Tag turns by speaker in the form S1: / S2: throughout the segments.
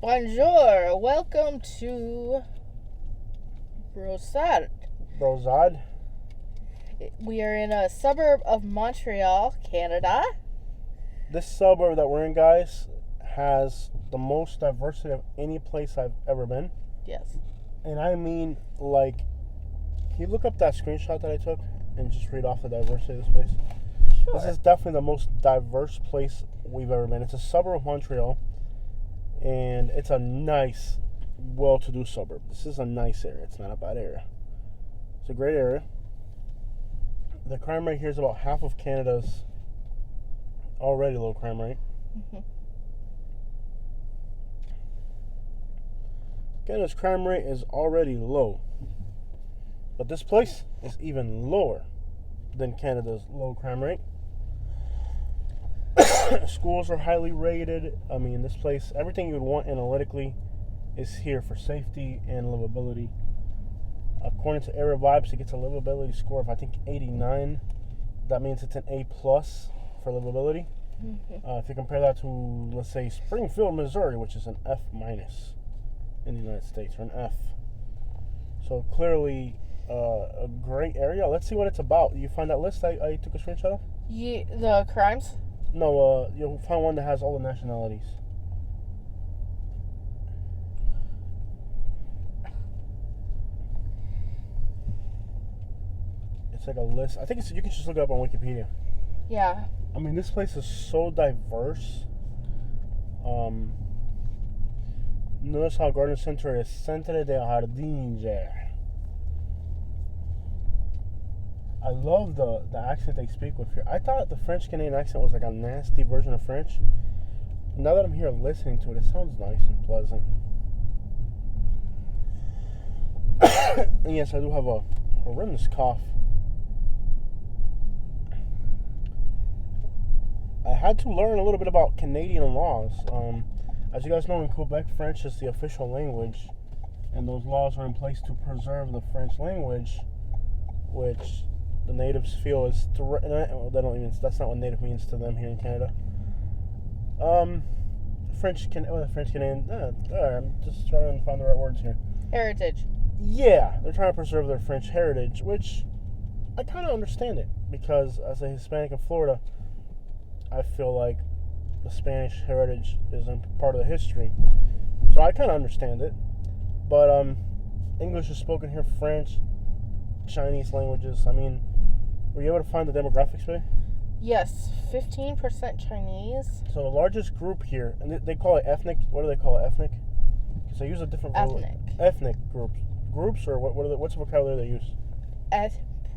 S1: Bonjour, welcome to Brossard.
S2: Brossard.
S1: We are in a suburb of Montreal, Canada.
S2: This suburb that we're in, guys, has the most diversity of any place I've ever been.
S1: Yes.
S2: And I mean, like, can you look up that screenshot that I took and just read off the diversity of this place?
S1: Sure.
S2: This is definitely the most diverse place we've ever been. It's a suburb of Montreal, and it's a nice, well-to-do suburb. This is a nice area. It's not a bad area. It's a great area. The crime rate here is about half of Canada's already low crime rate.
S1: Mm-hmm.
S2: Canada's crime rate is already low. But this place is even lower than Canada's low crime rate. Schools are highly rated. I mean, this place, everything you would want analytically is here for safety and livability. According to Area Vibes, it gets a livability score of, I think, 89. That means it's an A+ for livability.
S1: Mm-hmm.
S2: If you compare that to, let's say, Springfield, Missouri, which is an F- in the United States, or an F. So clearly a great area. Let's see what it's about. You find that list I took a screenshot of?
S1: The crimes?
S2: No, you'll find one that has all the nationalities. It's like a list. I think you can just look it up on Wikipedia.
S1: Yeah.
S2: I mean, this place is so diverse. Notice how Garden Center is Centre de Jardins. I love the accent they speak with here. I thought the French Canadian accent was like a nasty version of French. Now that I'm here listening to it, it sounds nice and pleasant. And yes, I do have a horrendous cough. I had to learn a little bit about Canadian laws. As you guys know, in Quebec, French is the official language, and those laws are in place to preserve the French language, which the natives feel is that's not what native means to them here in Canada. French Canadian. I'm just trying to find the right words here.
S1: Heritage.
S2: Yeah, they're trying to preserve their French heritage, which I kind of understand it, because as a Hispanic in Florida, I feel like the Spanish heritage is part of the history. So I kind of understand it. But English is spoken here, French, Chinese languages. I mean, were you able to find the demographics today?
S1: Yes, 15% Chinese.
S2: So the largest group here, and they call it ethnic. What do they call it, ethnic? Because they use a different
S1: Ethnic.
S2: Ethnic groups. Groups, or what's the vocabulary they use?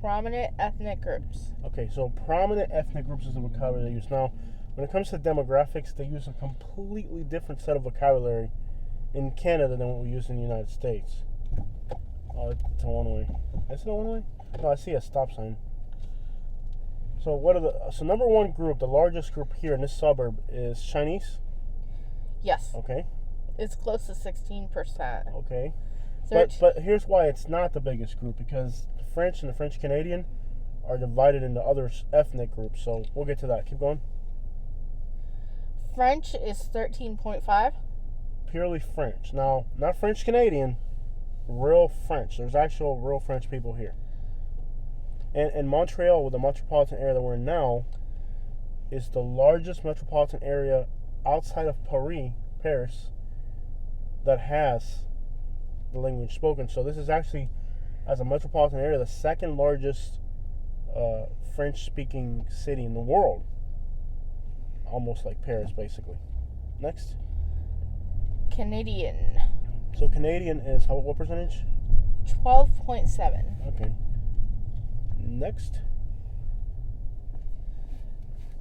S1: Prominent ethnic groups.
S2: Okay, so prominent ethnic groups is the vocabulary they use. Now, when it comes to demographics, they use a completely different set of vocabulary in Canada than what we use in the United States. Oh, it's a one-way. Is it a one-way? No, I see a stop sign. So so number one group, the largest group here in this suburb, is Chinese?
S1: Yes.
S2: Okay.
S1: It's close to 16%.
S2: Okay. But here's why it's not the biggest group, because the French and the French Canadian are divided into other ethnic groups. So we'll get to that. Keep going.
S1: French is 13.5.
S2: Purely French. Now, not French Canadian, real French. There's actual real French people here. And Montreal, with the metropolitan area that we're in now, is the largest metropolitan area outside of Paris, that has the language spoken. So this is actually, as a metropolitan area, the second largest French-speaking city in the world. Almost like Paris, basically. Next.
S1: Canadian.
S2: So Canadian is what percentage?
S1: 12.7.
S2: Okay. Next.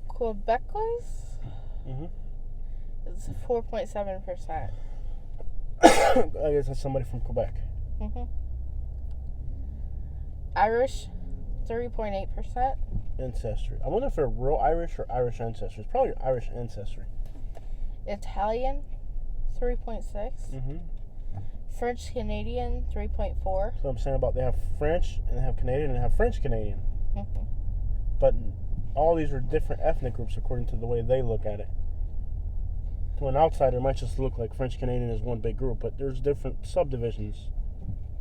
S1: Quebecois?
S2: Mm-hmm.
S1: It's 4.7%.
S2: I guess that's somebody from Quebec.
S1: Mm-hmm. Irish, 3.8%.
S2: Ancestry. I wonder if they're real Irish or Irish ancestry. It's probably Irish ancestry.
S1: Italian, 3.6.
S2: Mm-hmm.
S1: French Canadian, 3.4.
S2: So I'm saying about they have French and they have Canadian and they have French Canadian.
S1: Mm-hmm.
S2: But all these are different ethnic groups according to the way they look at it. To an outsider, it might just look like French Canadian is one big group, but there's different subdivisions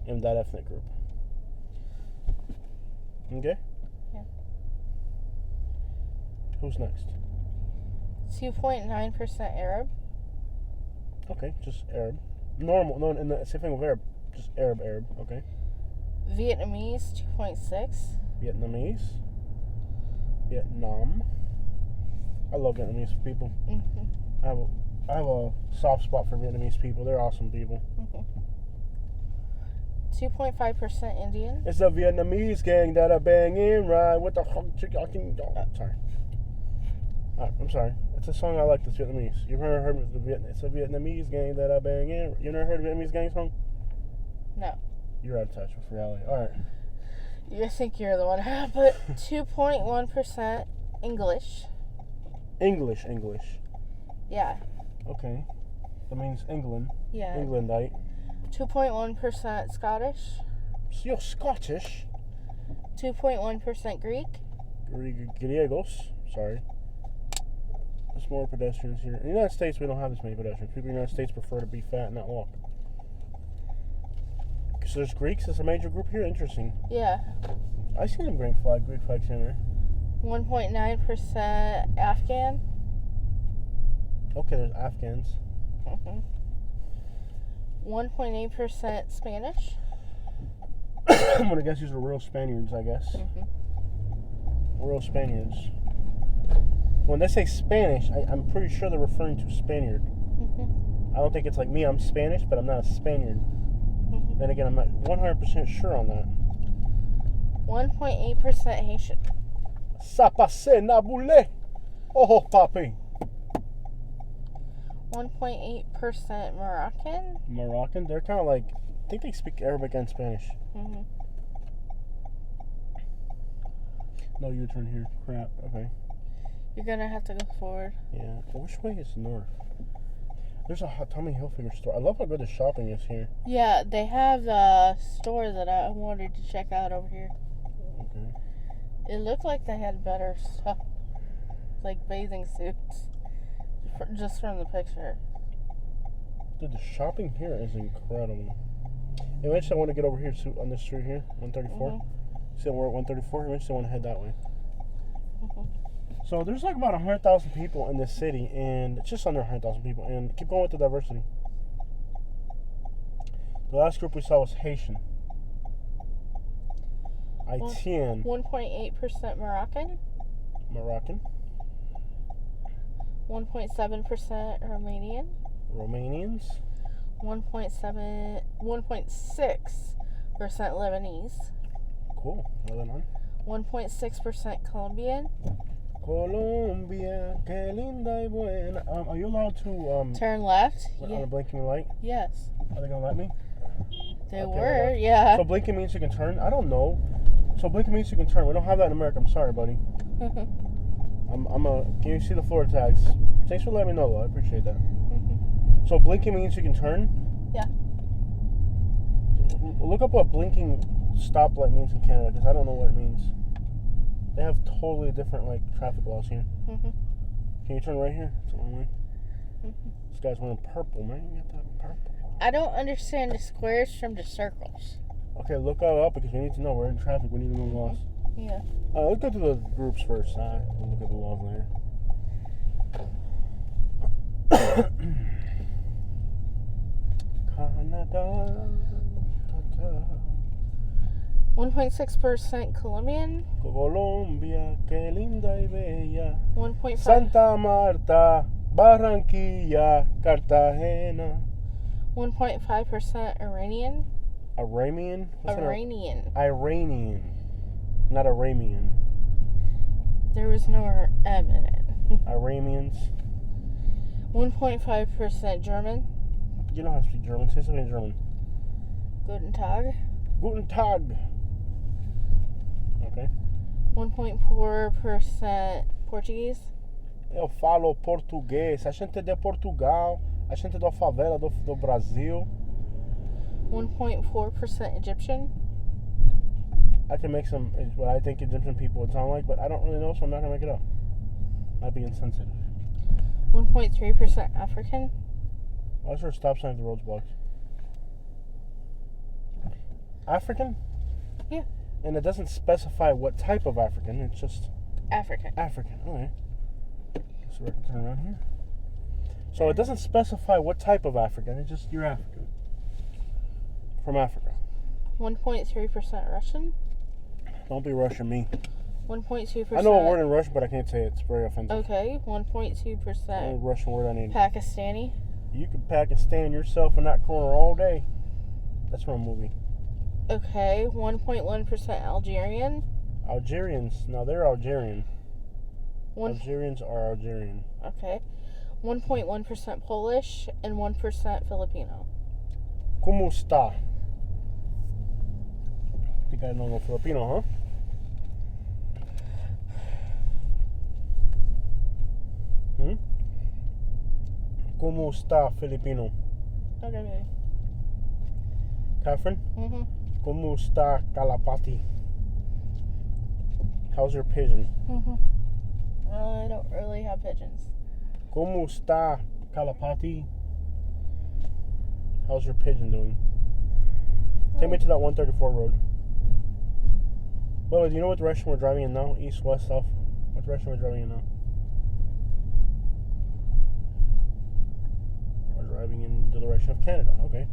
S2: in that ethnic group. Okay?
S1: Yeah.
S2: Who's next?
S1: 2.9% Arab.
S2: Okay, just Arab. Normal. No, and the same thing with Arab. Just Arab. Okay.
S1: Vietnamese, 2.6.
S2: Vietnamese. Vietnam. I love Vietnamese people.
S1: Mm-hmm.
S2: I have a soft spot for Vietnamese people. They're awesome people.
S1: 2.5% Indian.
S2: It's a Vietnamese gang that are banging right with the sorry. Alright, I'm sorry. It's a song I like. That's Vietnamese. You've heard it's a Vietnamese gang that are banging. You never heard a Vietnamese gang song?
S1: No.
S2: You're out of touch with reality. Alright.
S1: You think you're the one, but 2.1% English.
S2: English.
S1: Yeah.
S2: Okay. That means England.
S1: Yeah.
S2: Englandite.
S1: 2.1% Scottish.
S2: So you're Scottish.
S1: 2.1% Greek.
S2: Griegos. Sorry. There's more pedestrians here. In the United States, we don't have this many pedestrians. People in the United States prefer to be fat and not walk. So there's Greeks as a major group here? Interesting.
S1: Yeah.
S2: I see them Greek flags in there.
S1: 1.9% Afghan.
S2: Okay, there's Afghans.
S1: 1.8% Spanish.
S2: I'm gonna guess these are real Spaniards, I guess. Real Spaniards. When they say Spanish, I'm pretty sure they're referring to Spaniard. I don't think it's like me, I'm Spanish, but I'm not a Spaniard. Then again, I'm not 100% sure on that.
S1: 1.8% Haitian.
S2: Ça passe, naboulé. Oh, papi.
S1: 1.8% Moroccan.
S2: Moroccan? They're kind of like, I think they speak Arabic and Spanish. No U-turn here. Crap. Okay.
S1: You're gonna have to go forward.
S2: Yeah. Which way is north? There's a Tommy Hilfiger store. I love how good the shopping is here.
S1: Yeah, they have a store that I wanted to check out over here.
S2: Okay.
S1: It looked like they had better stuff, like bathing suits, just from the picture.
S2: Dude, the shopping here is incredible. Eventually, I want to get over here on this street here, 134. See, we're at 134. Eventually, I want to head that way. So there's like about 100,000 people in this city, and it's just under 100,000 people. And keep going with the diversity. The last group we saw was Haitian. Haitian.
S1: 1.8% Moroccan.
S2: Moroccan.
S1: 1.7% Romanian.
S2: Romanians.
S1: 1.6% Lebanese.
S2: Cool. Lebanon.
S1: 1.6% Colombian.
S2: Colombia, que linda y buena. Are you allowed to
S1: turn left?
S2: On a blinking light?
S1: Yes.
S2: Are they gonna let me?
S1: They were, yeah.
S2: So blinking means you can turn? I don't know. So blinking means you can turn. We don't have that in America. I'm sorry, buddy. Can you see the floor tags? Thanks for letting me know, though. I appreciate that. So blinking means you can turn?
S1: Yeah.
S2: Look up what blinking stoplight means in Canada, because I don't know what it means. They have totally different traffic laws here. Can you turn right here? It's the wrong way. This guy's wearing purple, man. You got that purple.
S1: I don't understand the squares from the circles.
S2: Okay, look that up because we need to know. We're in traffic. We need to know the laws.
S1: Yeah.
S2: Let's go to the groups first. We'll look at the laws later. Canada.
S1: 1.6% Colombian.
S2: Colombia, que linda y bella.
S1: 1.5.
S2: Santa Marta, Barranquilla, Cartagena.
S1: 1.5% Iranian.
S2: Iranian?
S1: Iranian.
S2: Iranian. Not Iranian.
S1: There was no M in it.
S2: Iranians.
S1: 1.5% German.
S2: You know how to speak German. Say something in German.
S1: Guten Tag.
S2: Guten Tag. Okay.
S1: 1.4% Portuguese.
S2: Eu falo português. A gente é de Portugal. A gente é da favela do Brasil.
S1: 1.4% Egyptian.
S2: I can make what I think Egyptian people would sound like, but I don't really know, so I'm not going to make it up. Might be insensitive.
S1: 1.3% African.
S2: Why is there a stop sign if the road's blocked? African?
S1: Yeah.
S2: And it doesn't specify what type of African. It's just
S1: African.
S2: African. Okay. So we can turn around here. So it doesn't specify what type of African. It's just you're African. From Africa.
S1: 1.3% Russian.
S2: Don't be Russian me.
S1: 1.2%.
S2: I know a word in Russian, but I can't say it. It's very offensive.
S1: Okay.
S2: The only
S1: 1.2%
S2: Russian word I need.
S1: Pakistani.
S2: You can Pakistan yourself in that corner all day. That's from a movie.
S1: Okay. 1.1% Algerian.
S2: Algerians. Now they're Algerian.
S1: One.
S2: Algerians are Algerian.
S1: Okay. 1.1% Polish and 1% Filipino.
S2: ¿Cómo está? Think I know no Filipino, huh? ¿Cómo está Filipino?
S1: Okay, baby.
S2: Catherine?
S1: Mhm.
S2: ¿Cómo está Kalapati? How's your pigeon?
S1: Mhm. I don't really have pigeons.
S2: ¿Cómo está Kalapati? How's your pigeon doing? Take me to that 134 road. Well, do you know what direction we're driving in now? East, west, south? What direction we're driving in now? We're driving in the direction of Canada. Okay.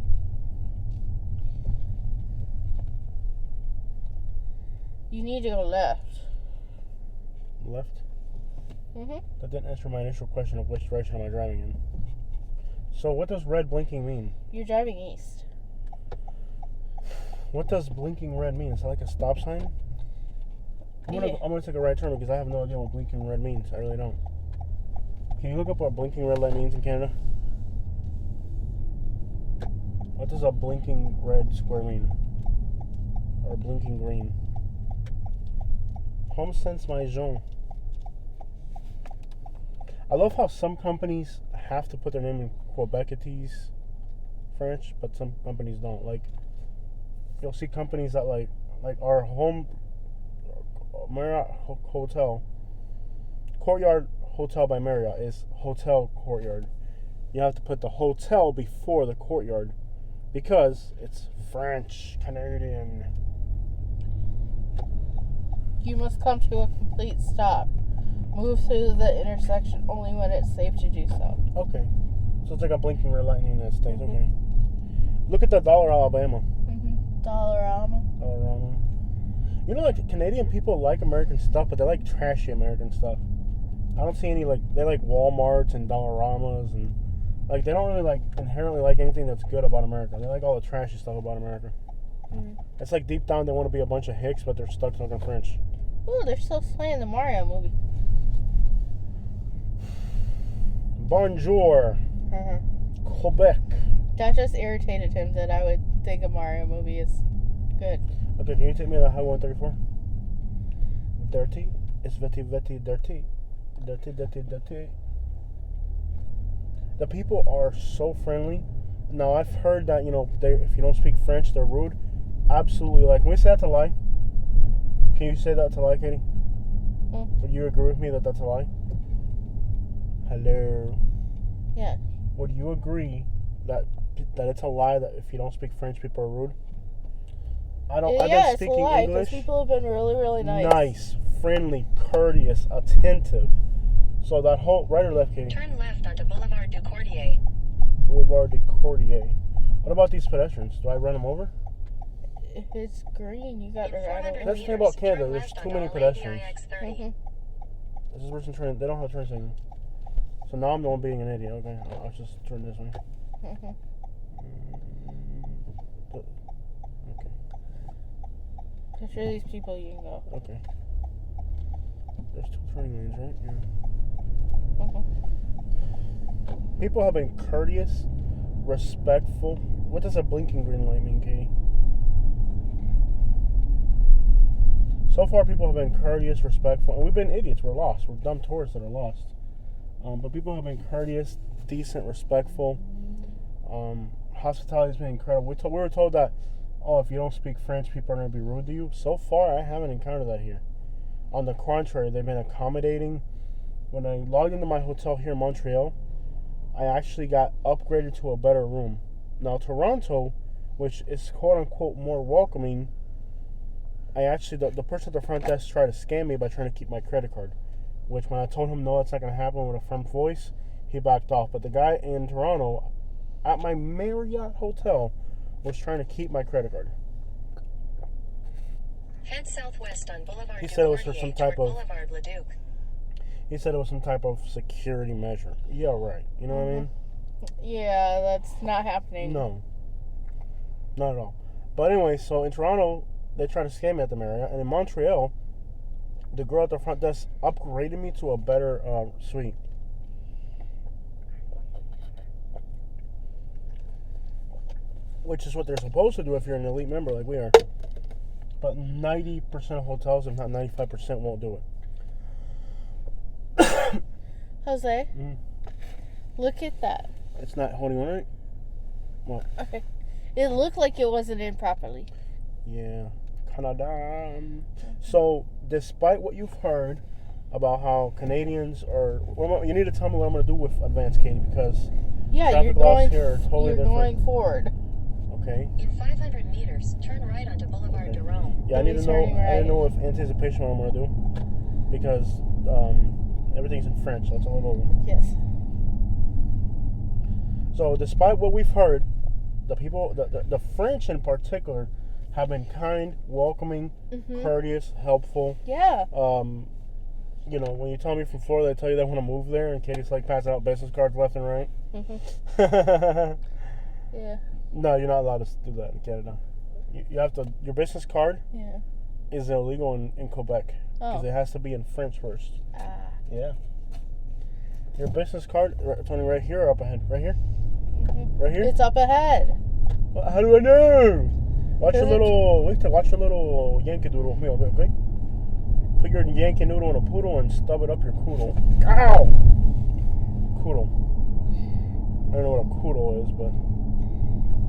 S1: You need to go left.
S2: Left?
S1: Mhm.
S2: That didn't answer my initial question of which direction am I driving in. So what does red blinking mean?
S1: You're driving east.
S2: What does blinking red mean? Is that like a stop sign? I'm gonna take a right turn because I have no idea what blinking red means. I really don't. Can you look up what blinking red light means in Canada? What does a blinking red square mean? Or blinking green? Home sense maison. I love how some companies have to put their name in Quebecatese French, but some companies don't. Like, you'll see companies that like our home Marriott Hotel, Courtyard Hotel by Marriott is Hotel Courtyard. You have to put the hotel before the courtyard because it's French Canadian.
S1: You must come to a complete stop. Move through the intersection only when it's safe to do so.
S2: Okay. So it's like a blinking red light in the United States.
S1: Mhm.
S2: Okay. Look at the dollar, Alabama.
S1: Mhm. Dollarama.
S2: Dollarama. You know, like, Canadian people like American stuff, but they like trashy American stuff. I don't see any, like, they like Walmarts and Dollaramas, and, like, they don't really, like, inherently like anything that's good about America. They like all the trashy stuff about America.
S1: Mhm.
S2: It's like deep down they want to be a bunch of hicks, but they're stuck talking French.
S1: Ooh, they're still playing the Mario movie.
S2: Bonjour,
S1: Mhm.
S2: Quebec.
S1: That just irritated him that I would think a Mario movie is good.
S2: Okay, can you take me to Highway 134? Dirty. It's very, very dirty. Dirty, dirty, dirty. The people are so friendly. Now, I've heard that, you know, if you don't speak French, they're rude. Absolutely. Like, can we say that's a lie? Can you say that's a lie, Katie? Would you agree with me that that's a lie? Hello.
S1: Yeah.
S2: Would you agree that it's a lie that if you don't speak French, people are rude? I've been speaking
S1: it's a lie,
S2: English.
S1: because people have been really, really nice.
S2: Nice, friendly, courteous, attentive. So that whole right or left, Katie?
S3: Turn left onto Boulevard du Cordier.
S2: Boulevard du Cordier. What about these pedestrians? Do I run them over?
S1: If it's green, you got to ride over.
S2: That's the thing about Canada. There's too many pedestrians.
S1: Mhm.
S2: This is person turning. They don't have turn signal. So now I'm the one being an idiot. Okay, I'll just turn this way.
S1: Mhm.
S2: Okay.
S1: If you're these people, you can go.
S2: Okay. There's two turning lanes, right? Yeah.
S1: Mhm.
S2: People have been courteous, respectful. What does a blinking green light mean, Katie? So far, people have been courteous, respectful, and we've been idiots. We're lost. We're dumb tourists that are lost. But people have been courteous, decent, respectful. Hospitality has been incredible. We were told that, if you don't speak French, people are going to be rude to you. So far, I haven't encountered that here. On the contrary, they've been accommodating. when I logged into my hotel here in Montreal, I actually got upgraded to a better room. Now, Toronto, which is quote-unquote more welcoming, the person at the front desk tried to scam me by trying to keep my credit card, which when I told him no, that's not going to happen with a firm voice, he backed off. But the guy in Toronto at my Marriott hotel was trying to keep my credit card.
S3: Head southwest on Boulevard
S2: He said it was for
S3: Ducordier
S2: some type
S3: toward
S2: of
S3: Boulevard Leduc.
S2: He said it was some type of security measure. Yeah, right. You know what I mean?
S1: Yeah, that's not happening.
S2: No. Not at all. But anyway, so in Toronto, they tried to scam me at the Marriott. And in Montreal, the girl at the front desk upgraded me to a better suite. Which is what they're supposed to do if you're an elite member like we are. But 90% of hotels, if not 95%, won't do it.
S1: Jose, look at that.
S2: It's not holding on right? What?
S1: Okay. It looked like it wasn't in properly.
S2: Yeah. Canada. So, despite what you've heard about how Canadians are... you need to tell me what I'm going to do with Advance, Katie, because traffic laws here are totally different.
S1: Going forward.
S2: Okay.
S3: In 500 meters, turn right onto Boulevard
S2: Okay.
S3: Durand.
S2: Yeah, I need to know.
S1: Turning right.
S2: I need to know if anticipation what I'm going to do, because everything's in French, so it's a little...
S1: Yes.
S2: So, despite what we've heard, the people, the French in particular, have been kind, welcoming, courteous, helpful.
S1: Yeah.
S2: You know, when you tell me from Florida, they tell you they want to move there, and Katie's like passing out business cards left and right.
S1: Yeah.
S2: No, you're not allowed to do that in Canada. You have to. Your business card is illegal in Quebec because it has to be in French first. Yeah. Your business card, Tony, right here or up ahead? Right here? Right here?
S1: It's up ahead.
S2: How do I know? Watch your little Yankee Doodle. Okay? Put your Yankee Noodle in a poodle and stub it up your coodle. Ow! Coodle. I don't know what a coodle is, but...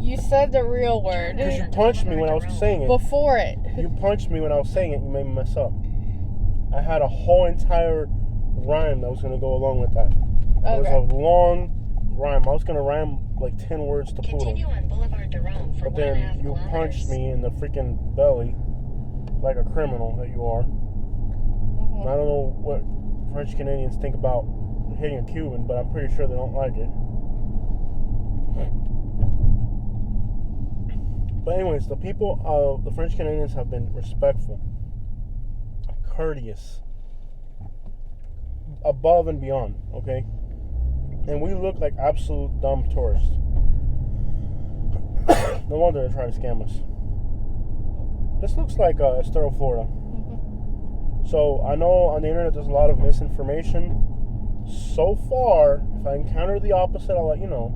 S1: You said the real word.
S2: Because you punched me when I was saying it.
S1: Before it.
S2: You punched me when I was saying it. You made me mess up. I had a whole entire rhyme that was going to go along with that. It was a long rhyme. I was going to rhyme like 10 words to poodle.
S3: Continue on Boulevard Durand for
S2: But then you punched me in the freaking belly like a criminal that you are. I don't know what French Canadians think about hitting a Cuban, but I'm pretty sure they don't like it. But anyways, the French Canadians have been respectful, courteous, above and beyond, okay? And we look like absolute dumb tourists. No wonder they try to scam us. This looks like Estero, Florida. So I know on the internet there's a lot of misinformation. So far, if I encounter the opposite, I'll let you know.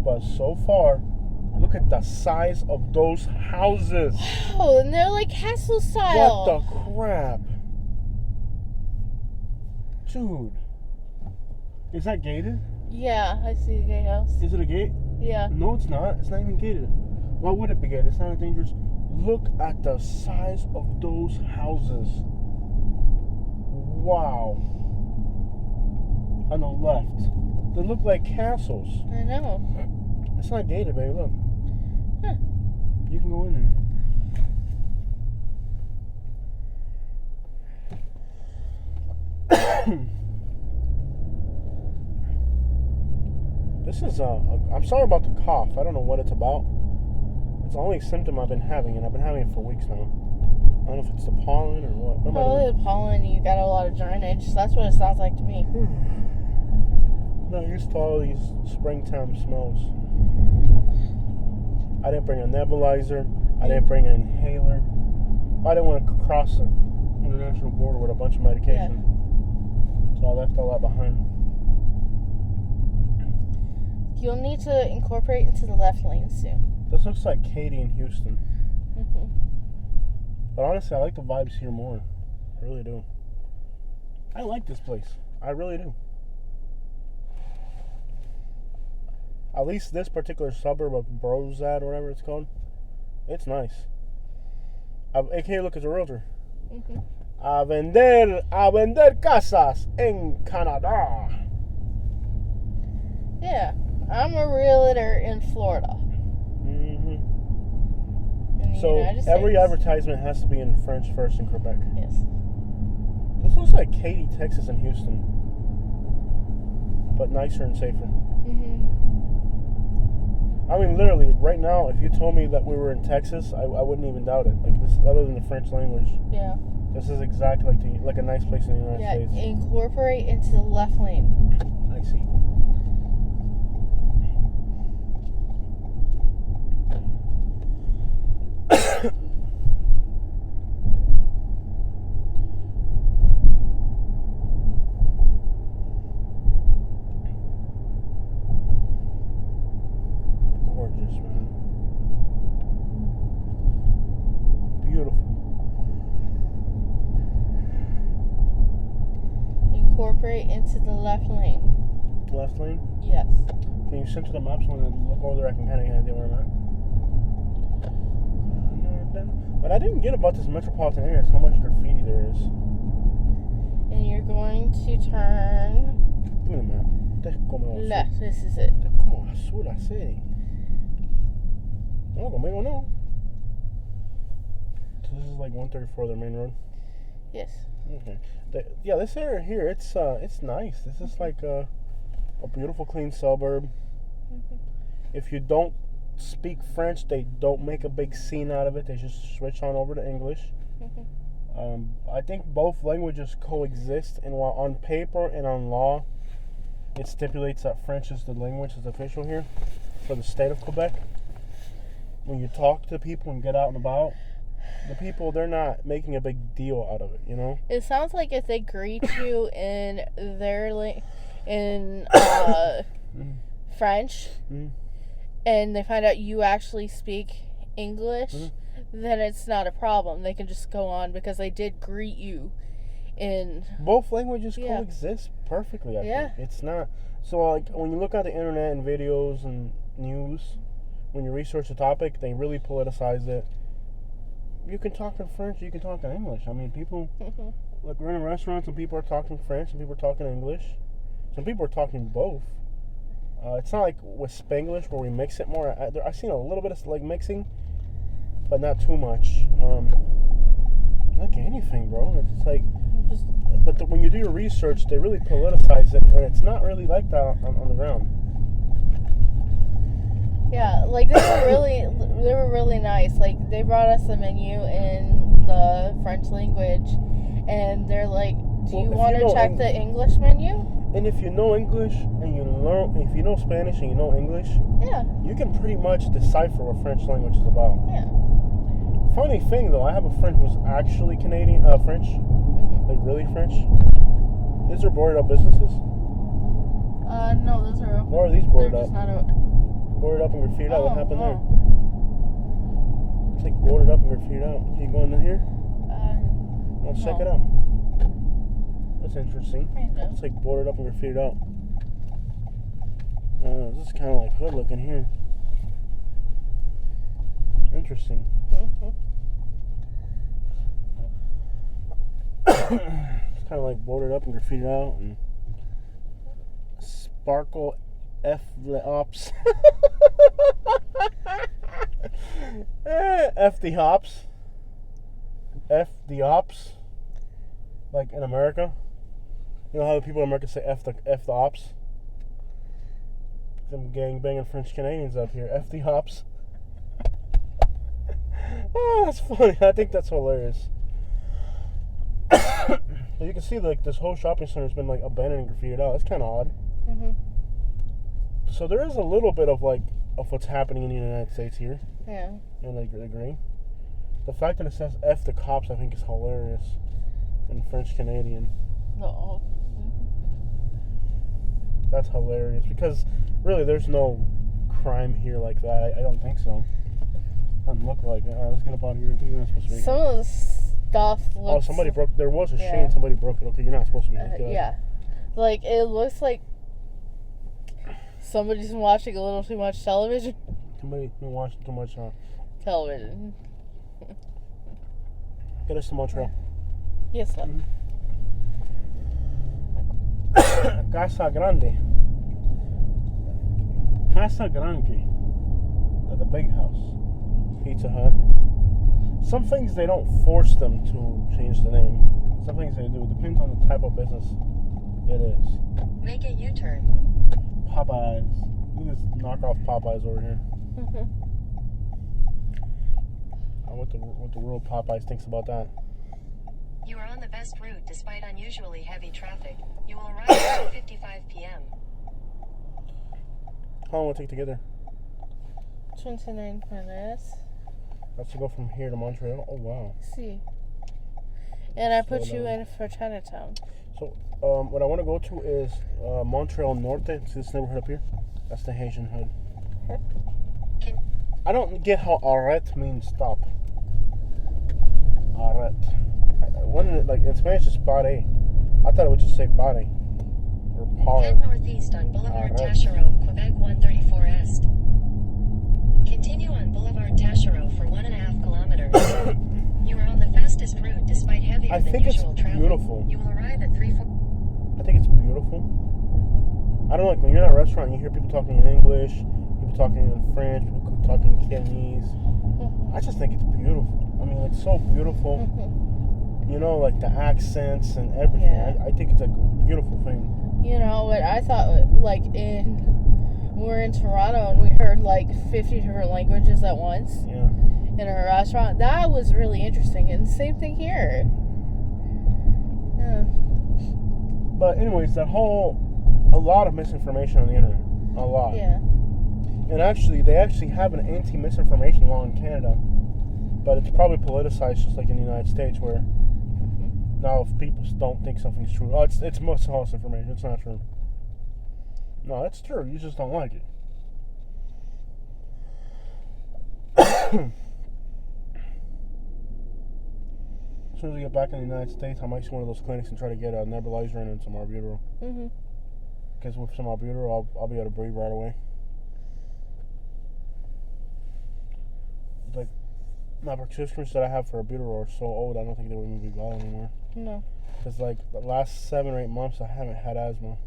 S2: But so far, look at the size of those houses.
S1: Oh, and they're like castle style.
S2: What the crap? Dude. Is that gated?
S1: Yeah, I see a gay house.
S2: Is it a gate?
S1: Yeah.
S2: No, it's not. It's not even gated. Why would it be gated? It's not dangerous. Look at the size of those houses. Wow. On the left. They look like castles.
S1: I know.
S2: It's not gated, baby. Look.
S1: Huh.
S2: You can go in there. This is I'm sorry about the cough. I don't know what it's about. It's the only symptom I've been having, and I've been having it for weeks now. I don't know if it's the pollen or what.
S1: Probably the pollen. You got a lot of drainage. So that's what it sounds like to me.
S2: I'm not used to all these springtime smells. I didn't bring a nebulizer. I didn't bring an inhaler. I didn't want to cross the international border with a bunch of medication. Yeah. So I left all that behind.
S1: You'll need to incorporate into the left lane soon.
S2: This looks like Katie in Houston. But honestly, I like the vibes here more. I really do. I like this place. I really do. At least this particular suburb of Brossard, or whatever it's called, it's nice. AK, look, it's a realtor. a vender casas en Canadá.
S1: Yeah, I'm a realtor in Florida.
S2: Mm-hmm.
S1: In the
S2: So
S1: United
S2: every
S1: States.
S2: advertisement has to be in French first in Quebec.
S1: Yes.
S2: This looks like Katy, Texas, and Houston, but nicer and safer.
S1: Mhm.
S2: I mean, literally, right now, if you told me that we were in Texas, I wouldn't even doubt it. Like this, other than the French language,
S1: Yeah.
S2: this is exactly like a nice place in the United
S1: Yeah.
S2: States.
S1: Incorporate into the left lane.
S2: I see. Gorgeous, man. Beautiful.
S1: Incorporate into the left lane.
S2: Left lane.
S1: Yes.
S2: Can you send to the maps when I look over there? I can kind of get an idea where I'm at. What I didn't get about this metropolitan area is how much graffiti there is.
S1: And you're going to turn
S2: Give me the map. Como
S1: left. This is it.
S2: como azul así. No, conmigo no. So this is like 134, the main road.
S1: Yes.
S2: Okay. Yeah, this area here, it's nice. This is like a beautiful, clean suburb.
S1: Mhm.
S2: If you don't speak French, they don't make a big scene out of it. They just switch on over to English.
S1: Mhm.
S2: I think both languages coexist, and while on paper and on law, it stipulates that French is the language that's official here for the state of Quebec. When you talk to people and get out and about, the people, they're not making a big deal out of it, you know?
S1: It sounds like if they greet you in their French,
S2: Mhm.
S1: and they find out you actually speak English,
S2: Mhm.
S1: then it's not a problem. They can just go on because they did greet you in.
S2: Both languages
S1: Yeah.
S2: coexist perfectly, I
S1: Yeah.
S2: think. It's not... So, like, when you look at the internet and videos and news, when you research a topic, they really politicize it. You can talk in French, you can talk in English. I mean, people... Like, we're in a restaurant, some people are talking French, some people are talking English. Some people are talking both. It's not like with Spanglish where we mix it more. I've seen a little bit of, like, mixing, but not too much. Like anything, bro. It's like...
S1: Just,
S2: But when you do your research, they really politicize it, and it's not really like that on the ground.
S1: yeah, like they were really nice. Like they brought us a menu in the French language, and they're like, "Do you want to check the English menu?"
S2: And if you know English and if you know Spanish and you know English,
S1: Yeah,
S2: you can pretty much decipher what French language is about.
S1: yeah.
S2: Funny thing though, I have a friend who's actually Canadian, French,
S1: Mm-hmm.
S2: like really French. Is there boarded up businesses?
S1: No, those are open.
S2: Or are these boarded
S1: They're
S2: up?
S1: just not open.
S2: Boarded up and graffitied out. What happened there?
S1: Oh.
S2: It's like boarded up and graffitied out. Can you go in here? Let's check it out. That's interesting.
S1: Kind of.
S2: It's like boarded up and graffitied out. This is kind of like hood looking here. Interesting.
S1: Mm-hmm.
S2: It's kind of like boarded up and graffitied out and sparkle F the ops. F the hops. F the ops. Like in America. You know how the people in America say F the ops? Some gang banging French Canadians up here. F the hops. Oh, that's funny. I think that's hilarious. You can see like this whole shopping center has been like abandoned and graffitied out. It's kind of odd.
S1: Mm-hmm.
S2: So there is a little bit of like of what's happening in the United States here,
S1: Yeah.
S2: and I agree. The fact that it says "F the cops" I think is hilarious in French Canadian.
S1: No.
S2: That's hilarious because really there's no crime here like that. I don't think so. Doesn't look like it. All right, let's get up out of here. I think you're not supposed to be.
S1: Some of the stuff looks.
S2: Oh, somebody broke. There was a
S1: Yeah.
S2: chain. Somebody broke it. Okay, you're not supposed to be.
S1: Yeah. Like it looks like somebody's been watching a little too much television.
S2: Somebody been watching too much.
S1: Television.
S2: Get us to Montreal.
S1: Yes, sir.
S2: Casa Grande. Casa Grande. The big house. Pizza Hut. Some things they don't force them to change the name. Some things they do. It depends on the type of business it is.
S3: Make a U-turn.
S2: Popeyes. Look at this knockoff Popeyes over here. What the real Popeyes thinks about that.
S3: You are on the best route despite unusually heavy traffic. You will arrive at 2:55 p.m.
S2: How long will it take to get there?
S1: 29 minutes.
S2: That's to go from here to Montreal. Oh wow.
S1: See. And I put
S2: Slow
S1: you
S2: down.
S1: in for Chinatown.
S2: So what I want to go to is Montreal Norte. See this neighborhood up here? That's the Haitian hood.
S3: Can
S2: I don't get how arrête means stop. Arrête. Like in Spanish it's pare. I thought it would just say pare. Or
S3: head
S2: pare.
S3: northeast on Boulevard
S2: Alright.
S3: Taschereau, Quebec 134 Est. Continue on Boulevard Taschereau for 1.5 kilometers. You are on the fastest route despite heavier
S2: I
S3: than
S2: think it's
S3: usual traffic.
S2: beautiful.
S3: You will arrive at 3:4.
S2: I think it's beautiful. I don't like when you're in a restaurant and you hear people talking in English, people talking in French, people talking Cantonese. I just think it's beautiful. I mean, it's so beautiful. You know, like the accents and everything.
S1: Yeah.
S2: I think it's a beautiful thing.
S1: You know what I thought, like we were in Toronto and we heard like 50 different languages at once
S2: Yeah.
S1: in a restaurant. That was really interesting. And same thing here. Yeah.
S2: But anyways, a lot of misinformation on the internet. A lot.
S1: Yeah.
S2: And they actually have an anti-misinformation law in Canada. But it's probably politicized just like in the United States where now if people don't think something's true, it's most false information. It's not true. No, it's true. You just don't like it. As soon as we get back in the United States, I might see one of those clinics and try to get a nebulizer in and some albuterol. Because with some albuterol, I'll be able to breathe right away. Like, my prescriptions that I have for albuterol are so old, I don't think they would even be valid anymore.
S1: No.
S2: Because, like, the last 7 or 8 months, I haven't had asthma.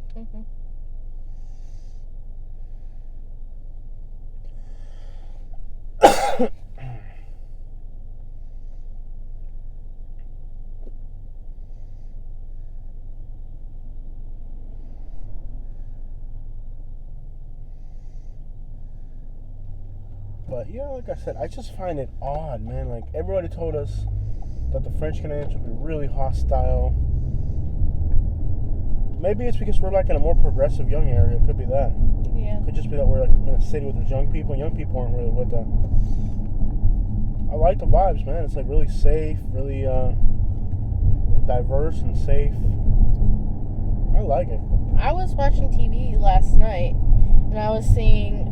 S2: But yeah, like I said, I just find it odd, man. Like, everybody told us that the French Canadians would be really hostile. Maybe it's because we're like in a more progressive young area. It could be that.
S1: Yeah.
S2: Could just be that we're like in a city with young people. Young people aren't really with that. I like the vibes, man. It's like really safe, really diverse and safe. I like it.
S1: I was watching TV last night and I was seeing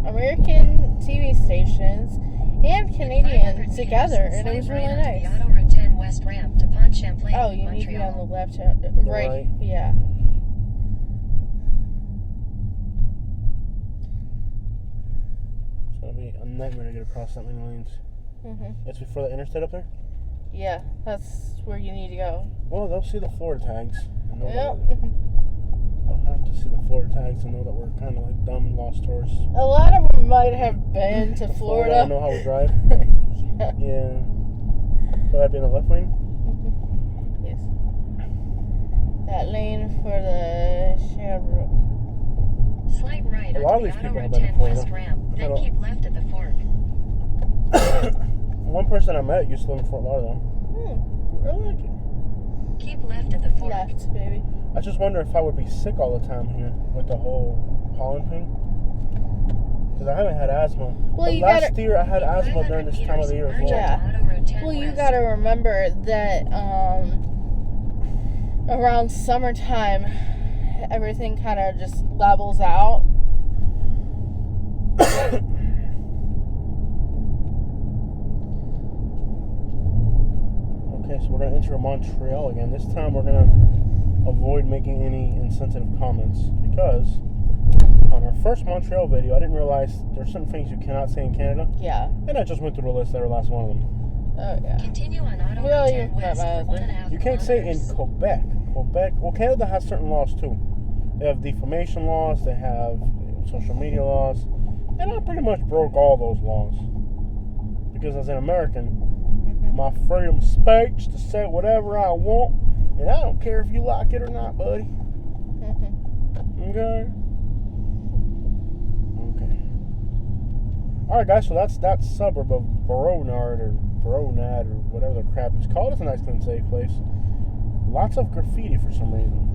S1: American TV stations and Canadian together, and it was really nice.
S3: The Auto Route 10 West ramp to Pont Champlain,
S1: Oh, you need to be
S3: Montreal.
S1: on the left, right?
S2: Right.
S1: Yeah.
S2: It's gonna be a nightmare to get across that many lanes. It's before the interstate up there.
S1: Yeah, that's where you need to go.
S2: Well, they'll see the floor tags and know
S1: Yep.
S2: that they'll have to see the floor tags and know that we're kind of like dumb lost tourists.
S1: A lot of them might have been to Florida.
S2: I know how we drive.
S1: Yeah.
S2: Yeah. So that'd be in the left lane.
S1: Yes. That lane for the Sherbrooke.
S3: Slight right
S2: A lot of
S3: onto
S2: these
S3: the
S2: people
S3: Auto
S2: have
S3: Route
S2: been to
S3: 10 West
S2: Florida.
S3: ramp, then
S2: Hello.
S3: keep left at the fork.
S2: One person I met used to live in Fort Lauderdale. I like it.
S3: Keep left at the fork.
S1: Left, baby.
S2: I just wonder if I would be sick all the time here with the whole pollen thing. Because I haven't had asthma.
S1: Well,
S2: But
S1: you
S2: last
S1: gotta-
S2: year I had asthma during this time of the year as well.
S1: Yeah.
S3: Auto Route 10
S1: Well, you
S3: West.
S1: gotta remember that around summertime, everything kind of just levels out.
S2: Okay, so we're going to enter Montreal again. This time we're going to avoid making any insensitive comments because on our first Montreal video, I didn't realize there's certain things you cannot say in Canada.
S1: Yeah.
S2: And I just went through the list. Every last one of them.
S1: Oh, yeah.
S3: Continue on Ottawa
S1: Well,
S3: 10
S1: you're
S3: west
S1: not
S3: for 1.5
S2: You can't say in
S3: kilometers.
S2: Quebec. Well, Canada has certain laws too. They have defamation laws, they have social media laws, and I pretty much broke all those laws. Because as an American,
S1: Mm-hmm.
S2: my freedom of speech to say whatever I want, and I don't care if you like it or not, buddy.
S1: Mm-hmm.
S2: Okay? Okay. Alright, guys, so that's that suburb of Brossard or whatever the crap it's called. It's a nice, clean, safe place. Lots of graffiti for some reason.